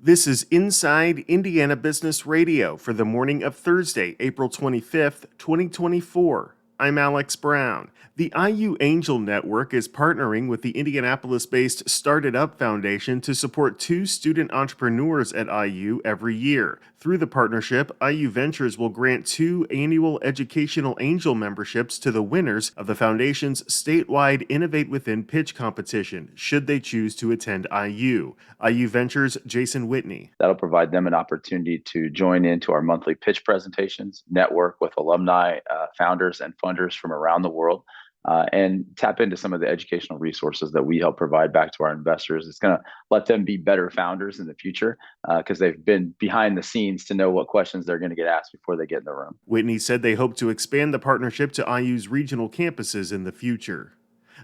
This is Inside Indiana Business Radio for the morning of Thursday, April 25th, 2024. I'm Alex Brown. The IU Angel Network is partnering with the Indianapolis-based Start It Up Foundation to support two student entrepreneurs at IU every year. Through the partnership, IU Ventures will grant 2 annual educational angel memberships to the winners of the foundation's statewide Innovate Within pitch competition, should they choose to attend IU. IU Ventures' Jason Whitney. That'll provide them an opportunity to join into our monthly pitch presentations, network with alumni, founders, and funders from around the world, and tap into some of the educational resources that we help provide back to our investors. It's going to let them be better founders in the future because they've been behind the scenes to know what questions they're going to get asked before they get in the room. Whitney said they hope to expand the partnership to IU's regional campuses in the future.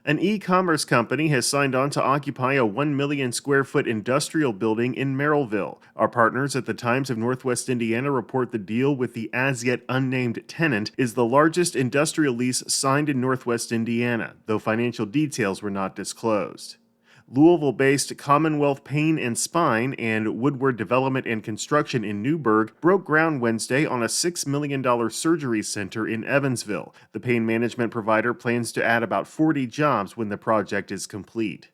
An e-commerce company has signed on to occupy a 1 million square foot industrial building in Merrillville. Our partners at the Times of Northwest Indiana report the deal with the as-yet unnamed tenant is the largest industrial lease signed in Northwest Indiana, though financial details were not disclosed. Louisville-based Commonwealth Pain and Spine and Woodward Development and Construction in Newburgh broke ground Wednesday on a $6 million surgery center in Evansville. The pain management provider plans to add about 40 jobs when the project is complete.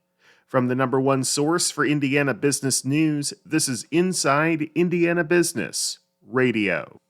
From the number one source for Indiana business news, this is Inside Indiana Business Radio.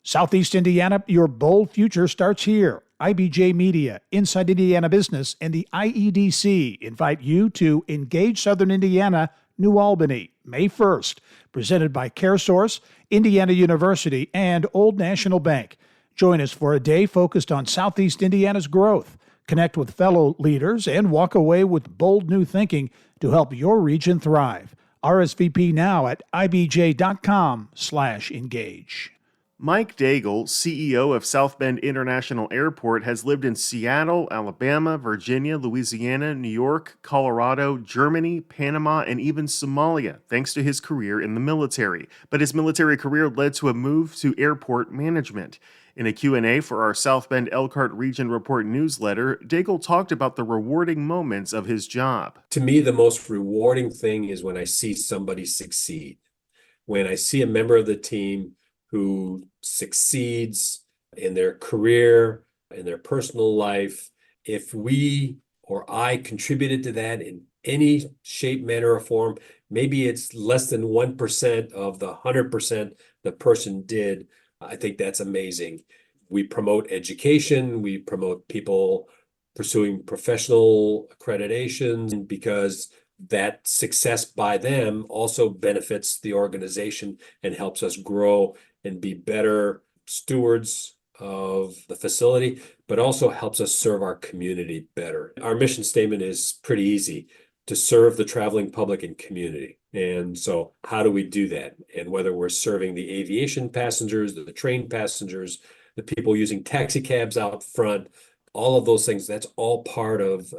Southeast Indiana, your bold future starts here. IBJ Media, Inside Indiana Business, and the IEDC invite you to Engage Southern Indiana, New Albany, May 1st, presented by CareSource, Indiana University, and Old National Bank. Join us for a day focused on Southeast Indiana's growth. Connect with fellow leaders and walk away with bold new thinking to help your region thrive. RSVP now at ibj.com/engage. Mike Daigle, CEO of South Bend International Airport, has lived in Seattle, Alabama, Virginia, Louisiana, New York, Colorado, Germany, Panama, and even Somalia, thanks to his career in the military. But his military career led to a move to airport management. In a Q&A for our South Bend Elkhart Region Report newsletter, Daigle talked about the rewarding moments of his job. To me, the most rewarding thing is when I see somebody succeed. When I see a member of the team who succeeds in their career, in their personal life. If we or I contributed to that in any shape, manner, or form, maybe it's less than 1% of the 100% the person did. I think that's amazing. We promote education. We promote people pursuing professional accreditations because that success by them also benefits the organization and helps us grow and be better stewards of the facility, but also helps us serve our community better. Our mission statement is pretty easy: to serve the traveling public and community. And so how do we do that? And whether we're serving the aviation passengers, the train passengers, the people using taxi cabs out front, all of those things, that's all part of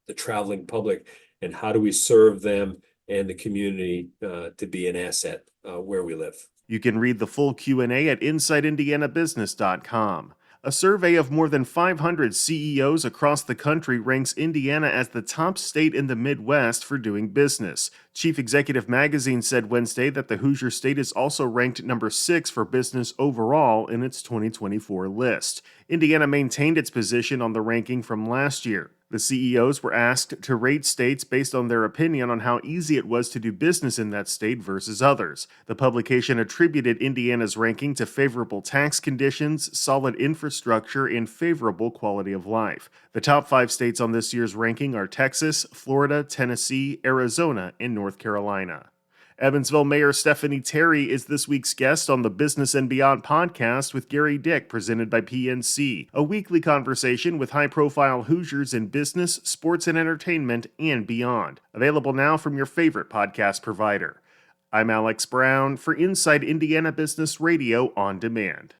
the traveling public. And how do we serve them and the community to be an asset where we live? You can read the full Q&A at InsideIndianaBusiness.com. A survey of more than 500 CEOs across the country ranks Indiana as the top state in the Midwest for doing business. Chief Executive Magazine said Wednesday that the Hoosier State is also ranked number 6 for business overall in its 2024 list. Indiana maintained its position on the ranking from last year. The CEOs were asked to rate states based on their opinion on how easy it was to do business in that state versus others. The publication attributed Indiana's ranking to favorable tax conditions, solid infrastructure, and favorable quality of life. The top 5 states on this year's ranking are Texas, Florida, Tennessee, Arizona, and North Carolina. Evansville Mayor Stephanie Terry is this week's guest on the Business and Beyond podcast with Gary Dick, presented by PNC, a weekly conversation with high-profile Hoosiers in business, sports and entertainment, and beyond. Available now from your favorite podcast provider. I'm Alex Brown for Inside Indiana Business Radio On Demand.